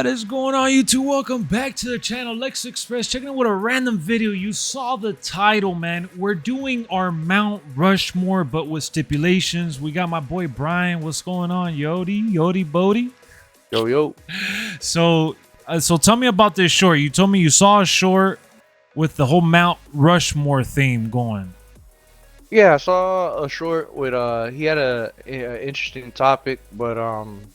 What is going on, YouTube? Welcome back to the channel, LexxExpress. Checking out with a random video. You saw the title, man. We're doing our Mount Rushmore, but with stipulations. We got my boy Brian. What's going on, Yodi Bodie? Yo. So tell me about this short. You told me you saw a short with the whole Mount Rushmore theme going. Yeah, I saw a short with he had a interesting topic, but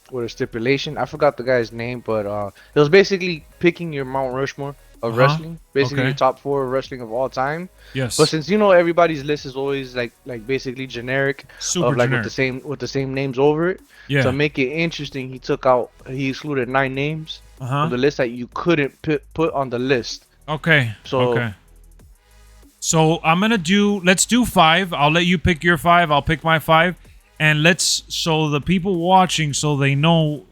with a stipulation. I forgot the guy's name, but it was basically picking your Mount Rushmore of wrestling, basically your top 4 of wrestling of all time. Yes. But since everybody's list is always like basically generic, Super of like generic. with the same names over it. Yeah. To make it interesting, he excluded 9 names on the list that you couldn't put on the list. Okay. So okay. So let's do 5. I'll let you pick your 5. I'll pick my 5. And so the people watching, so they know,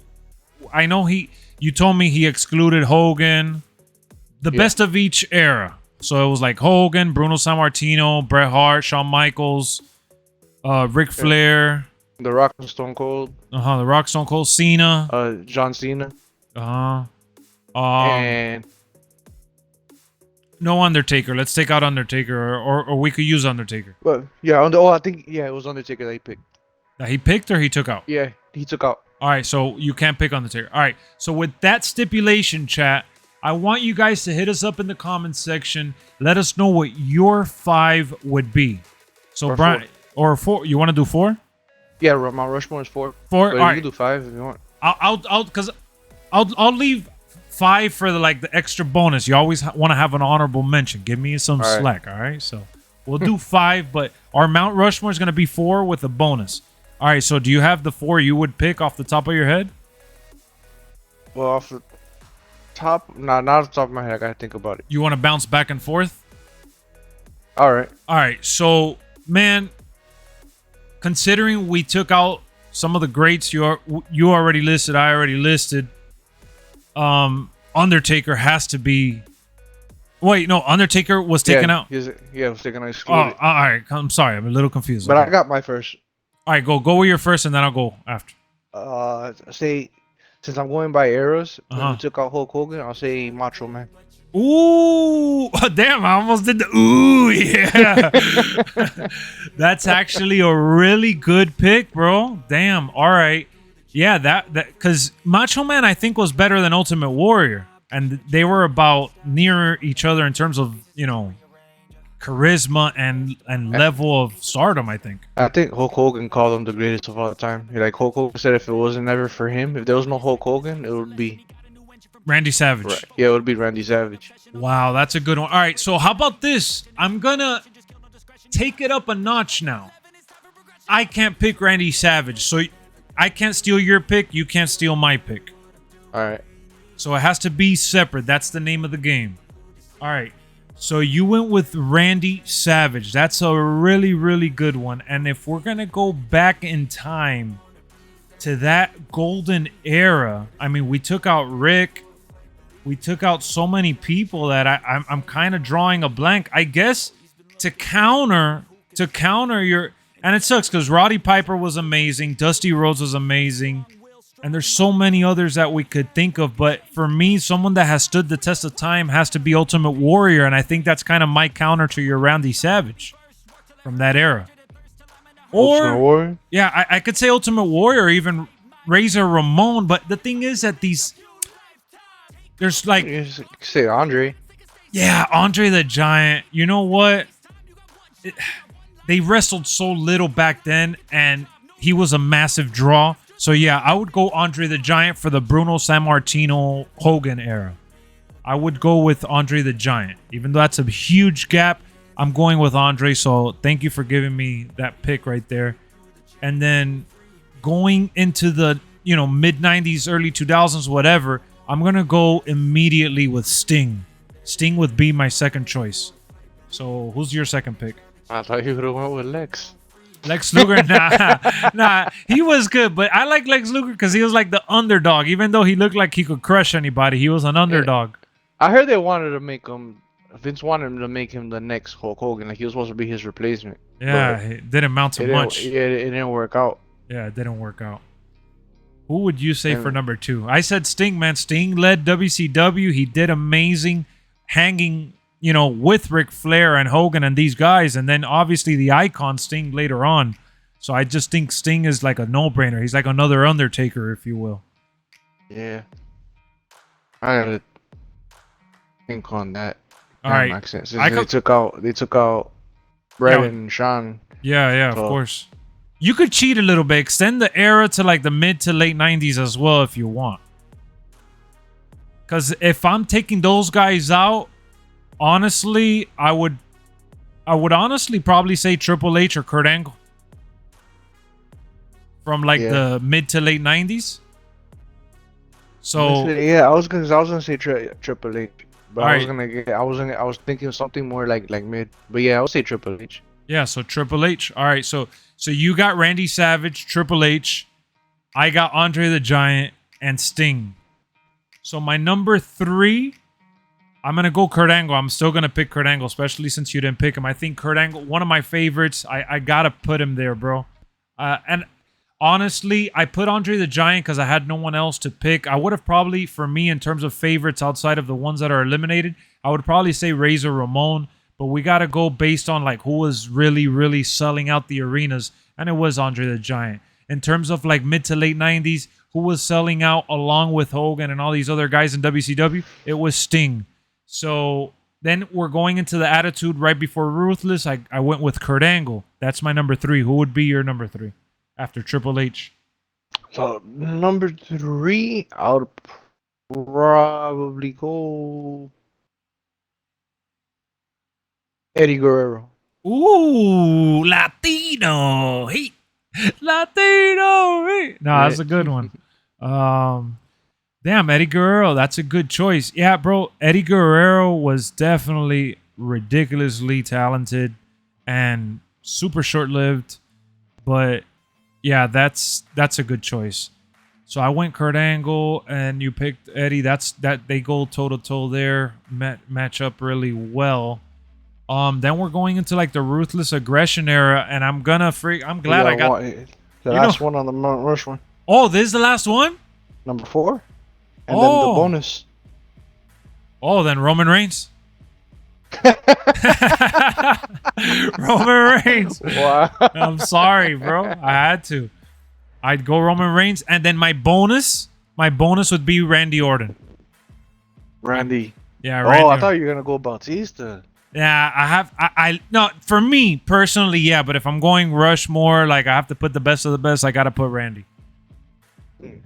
I know you told me he excluded Hogan, the best of each era. So it was like Hogan, Bruno Sammartino, Bret Hart, Shawn Michaels, Ric Flair. The Rock and Stone Cold. The Rock, Stone Cold, Cena. John Cena. And no Undertaker. Let's take out Undertaker, or we could use Undertaker. Well, yeah. I think it was Undertaker that he picked. That he picked or he took out? Yeah, he took out. All right, so you can't pick Undertaker. All right, so with that stipulation, chat, I want you guys to hit us up in the comments section. Let us know what your 5 would be. So Or Brian, 4. Or 4. You want to do 4? Yeah, Mount Rushmore is 4. 4. But All you right. can do 5 if you want. I'll leave 5 for the extra bonus. You always want to have an honorable mention. Give me some slack, all right? So we'll do 5, but our Mount Rushmore is going to be 4 with a bonus. All right, so do you have the 4 you would pick off the top of your head? Well, off the top, not off the top of my head. I gotta think about it. You want to bounce back and forth? All right. All right, so man, considering we took out some of the greats you already listed, I already listed. Undertaker has to be. Wait, no, Undertaker was taken out. It was taken out. Oh, all right. I'm sorry, I'm a little confused. But okay. I got my first. All right, go with your first, and then I'll go after. Say since I'm going by eras, when we took out Hulk Hogan, I'll say Macho Man. Ooh, damn! I almost did the ooh, yeah. That's actually a really good pick, bro. Damn. All right. Yeah, that because Macho Man I think was better than Ultimate Warrior, and they were about near each other in terms of charisma and level of stardom. I think Hulk Hogan called him the greatest of all time. Hulk Hogan said if it wasn't ever for him, if there was no Hulk Hogan, it would be Randy Savage. Right. Yeah, it would be Randy Savage. Wow, that's a good one. All right, so how about this? I'm gonna take it up a notch now. I can't pick Randy Savage, so I can't steal your pick. You can't steal my pick. All right. So it has to be separate. That's the name of the game. All right. So you went with Randy Savage. That's a really, really good one. And if we're going to go back in time to that golden era, I mean, we took out Rick. We took out so many people that I'm kind of drawing a blank. I guess to counter your... And it sucks because Roddy Piper was amazing. Dusty Rhodes was amazing. And there's so many others that we could think of. But for me, someone that has stood the test of time has to be Ultimate Warrior. And I think that's kind of my counter to your Randy Savage from that era. Ultimate Warrior? Yeah, I could say Ultimate Warrior or even Razor Ramon. But the thing is that there's like... You say Andre. Yeah, Andre the Giant. You know what? They wrestled so little back then, and he was a massive draw. So, yeah, I would go Andre the Giant for the Bruno Sammartino Hogan era. I would go with Andre the Giant. Even though that's a huge gap, I'm going with Andre. So, thank you for giving me that pick right there. And then going into the, mid-90s, early 2000s, whatever, I'm going to go immediately with Sting. Sting would be my second choice. So, who's your second pick? I thought you would have went with Lex. Lex Luger, nah, he was good, but I like Lex Luger because he was like the underdog. Even though he looked like he could crush anybody, he was an underdog. I heard they wanted to make him. Vince wanted him to make him the next Hulk Hogan, like he was supposed to be his replacement. Yeah, it didn't amount to much. It didn't work out. Yeah, it didn't work out. Who would you say for And number 2? I said Sting, man. Sting led WCW. He did amazing, hanging, with Ric Flair and Hogan and these guys, and then obviously the icon Sting later on. So I just think Sting is like a no-brainer. He's like another Undertaker, if you will. yeah, I gotta think on that. All That right. makes sense. Since they took out Bret and Sean. Yeah, of So course. You could cheat a little bit. Extend the era to like the mid to late 90s as well if you want. Because if I'm taking those guys out, honestly, I would honestly probably say Triple H or Kurt Angle. From like the mid to late 90s. So yeah, I was gonna say Triple H, but All I was right. I was thinking of something more like mid. But yeah, I'll say Triple H. Yeah, so Triple H. All right, so you got Randy Savage, Triple H. I got Andre the Giant and Sting. So my number 3, I'm gonna go Kurt Angle. I'm still gonna pick Kurt Angle, especially since you didn't pick him. I think Kurt Angle, one of my favorites. I gotta put him there, bro. And honestly, I put Andre the Giant because I had no one else to pick. I would have probably, for me, in terms of favorites outside of the ones that are eliminated, I would probably say Razor Ramon. But we got to go based on like who was really, really selling out the arenas. And it was Andre the Giant. In terms of like mid to late 90s, who was selling out along with Hogan and all these other guys in WCW? It was Sting. So then we're going into the Attitude right before Ruthless. I went with Kurt Angle. That's my number 3. Who would be your number 3 after Triple H? So number 3, I would probably go Eddie Guerrero. Ooh, Latino. Hey, Latino. Hey. No, that's a good one. Damn, Eddie Guerrero. That's a good choice. Yeah, bro. Eddie Guerrero was definitely ridiculously talented and super short-lived. But yeah, that's a good choice. So I went Kurt Angle, and you picked Eddie. They go toe to toe there. Match up really well. Then we're going into like the Ruthless Aggression era, and I'm glad I got the last one on the Mount Rushmore. Oh, this is the last one? Number 4. And then the bonus. Oh, then Roman Reigns. Roman Reigns. Wow. I'm sorry, bro. I had to. I'd go Roman Reigns, and then my bonus would be Randy Orton. Randy. Yeah, Randy. Oh, I thought you were gonna go Bautista. Yeah, I no, for me personally, yeah, but if I'm going Rushmore, like I have to put the best of the best, I gotta put Randy.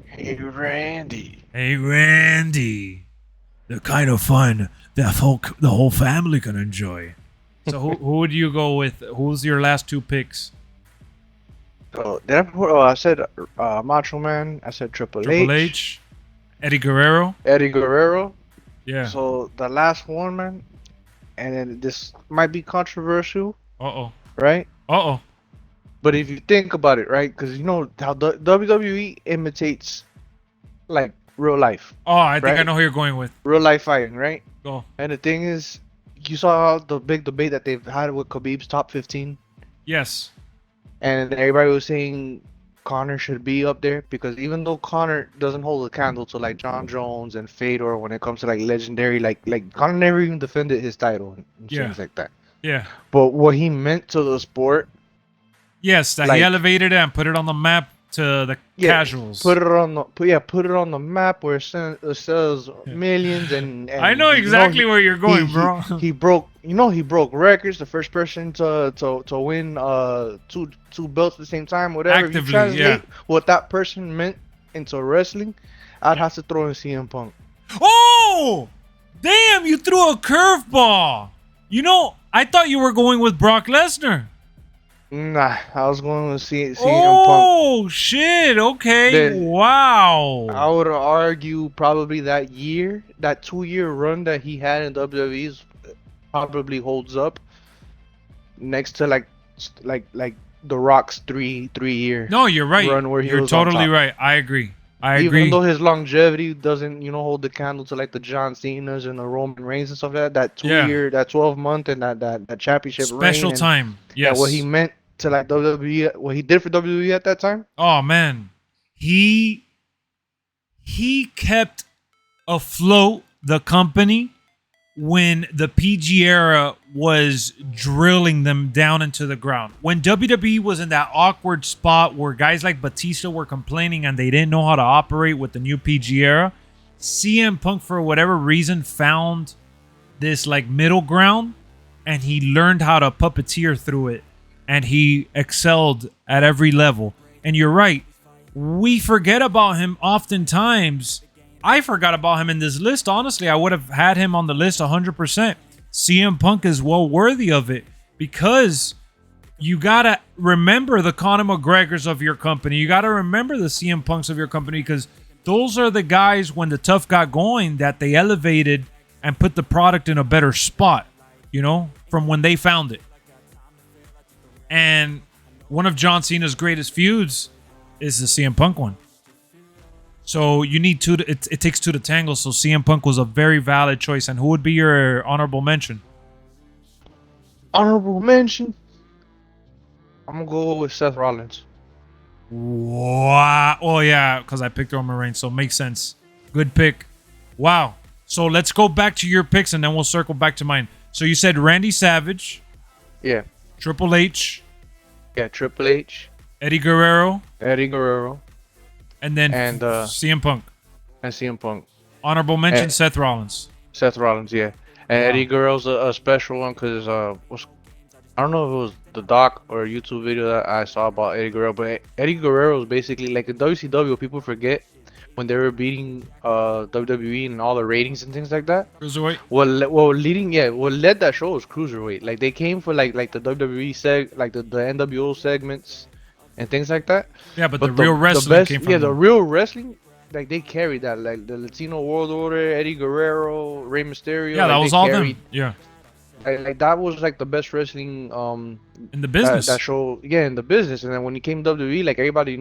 Hey, Randy. Hey, Randy. The kind of fun that the whole family can enjoy. So who would you go with? Who's your last 2 picks? So did I put? Oh, I said Macho Man. I said Triple H. Eddie Guerrero. Eddie Guerrero. Yeah. So the last one, man, and then this might be controversial. Uh-oh. Right? Uh-oh. But if you think about it, right? Because you know how the WWE imitates like real life. Oh, I think right? I know who you're going with. Real life fighting, right? Go. And the thing is, you saw the big debate that they've had with Khabib's top 15. Yes. And everybody was saying Conor should be up there because even though Conor doesn't hold a candle to like John Jones and Fedor when it comes to like legendary, like Conor never even defended his title and things like that. Yeah. But what he meant to the sport. Yes, that he elevated it and put it on the map to the casuals. Put it on the map where it sells millions and I know exactly where you're going, bro. He broke records. The first person to win two belts at the same time. Whatever. Actively, if you translate what that person meant into wrestling, I'd have to throw in CM Punk. Oh, damn! You threw a curveball. You know, I thought you were going with Brock Lesnar. Nah, I was going to CM Punk. Oh shit! Okay, wow. I would argue probably that 2-year run that he had in WWE probably holds up next to like The Rock's 3-year. No, you're right. Run where you're totally right. I agree. Even though his longevity doesn't, hold the candle to like the John Cena's and the Roman Reigns and stuff like that. That 2-year, that 12-month, and that championship special reign time. Yes. What he meant to like WWE, what he did for WWE at that time. Oh man, he he kept afloat the company when the PG era was drilling them down into the ground. When WWE was in that awkward spot where guys like Batista were complaining and they didn't know how to operate with the new PG era, CM Punk, for whatever reason, found this like middle ground, and he learned how to puppeteer through it, and he excelled at every level. And you're right, we forget about him oftentimes. I forgot about him in this list. Honestly, I would have had him on the list 100%. CM Punk is well worthy of it, because you gotta remember the Conor McGregors of your company. You gotta remember the CM Punks of your company, because those are the guys, when the tough got going, that they elevated and put the product in a better spot, you know, from when they found it. And one of John Cena's greatest feuds is the CM Punk one. So you need two. It takes two to tangle. So CM Punk was a very valid choice. And who would be your honorable mention? Honorable mention. I'm gonna go with Seth Rollins. Wow. Oh yeah, because I picked Roman Reigns, so makes sense. Good pick. Wow. So let's go back to your picks, and then we'll circle back to mine. So you said Randy Savage. Yeah. Triple H. Yeah, Triple H. Eddie Guerrero. Eddie Guerrero. And then CM Punk. And CM Punk. Honorable mention, Seth Rollins. Seth Rollins, yeah. And Eddie Guerrero's a special one because I don't know if it was the doc or a YouTube video that I saw about Eddie Guerrero, but Eddie Guerrero is basically like in WCW. People forget when they were beating WWE and all the ratings and things like that. Cruiserweight. What led that show was Cruiserweight. Like they came for like the WWE like the NWO segments and things like that. Yeah, but the real wrestling came from the real wrestling, like they carried that. Like the Latino World Order, Eddie Guerrero, Rey Mysterio. Yeah, like, that was all them. Yeah. Like that was like the best wrestling in the business. That show, yeah, in the business. And then when he came to WWE, like everybody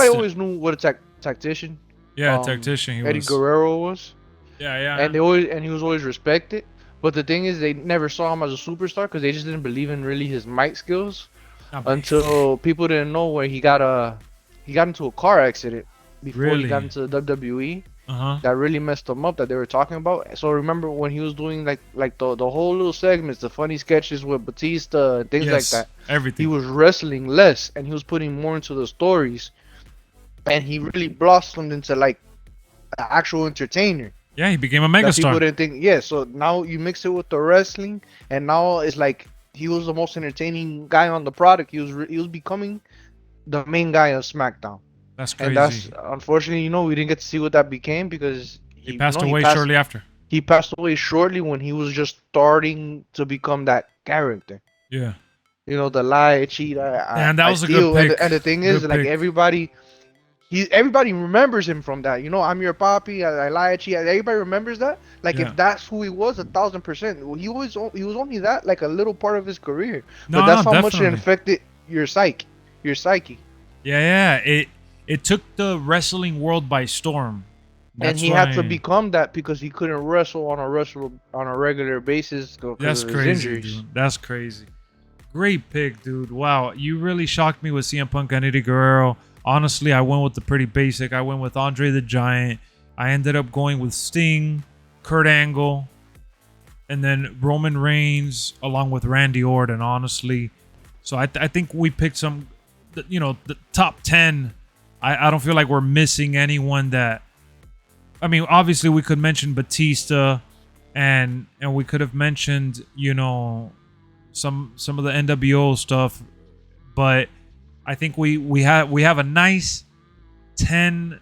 always knew what a tactician. Yeah, tactician. Eddie Guerrero was. Yeah, yeah. And he was always respected. But the thing is, they never saw him as a superstar because they just didn't believe in really his mic skills until people didn't know where he got into a car accident before he got into WWE. That really messed him up, that they were talking about. So remember when he was doing like the whole little segments, the funny sketches with Batista and things like that. Everything. He was wrestling less and he was putting more into the stories, and he really blossomed into like an actual entertainer. Yeah, he became a megastar. People didn't think. Yeah, so now you mix it with the wrestling, and now it's like he was the most entertaining guy on the product. He was becoming the main guy on SmackDown. That's crazy. And that's unfortunately, we didn't get to see what that became because he passed away shortly after. He passed away shortly when he was just starting to become that character. Yeah. The lie, cheat, and that was a good pick. And the thing is, like everybody remembers him from that. I'm your papi. I lie, I cheat. Everybody remembers that. Like if that's who he was, 1,000%. He was only that like a little part of his career. But that's how much it affected your psyche. Yeah. It took the wrestling world by storm. And he had to become that because he couldn't wrestle on a regular basis because of his injuries. Dude. That's crazy. Great pick, dude. Wow, you really shocked me with CM Punk and Eddie Guerrero. Honestly, I went with the pretty basic. I went with Andre the Giant. I ended up going with Sting, Kurt Angle, and then Roman Reigns along with Randy Orton, honestly. So I think we picked some, the top 10. I don't feel like we're missing anyone that... I mean, obviously we could mention Batista and we could have mentioned, some of the NWO stuff, but I think we have a nice 10,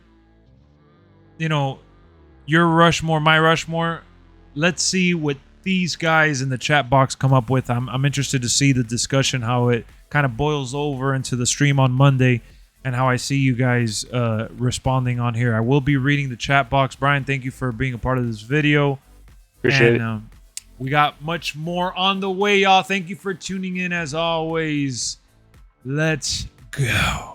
your Rushmore, my Rushmore. Let's see what these guys in the chat box come up with. I'm interested to see the discussion, how it kind of boils over into the stream on Monday, and how I see you guys responding on here. I will be reading the chat box. Brian, thank you for being a part of this video. Appreciate it. We got much more on the way, y'all. Thank you for tuning in as always. Let's go.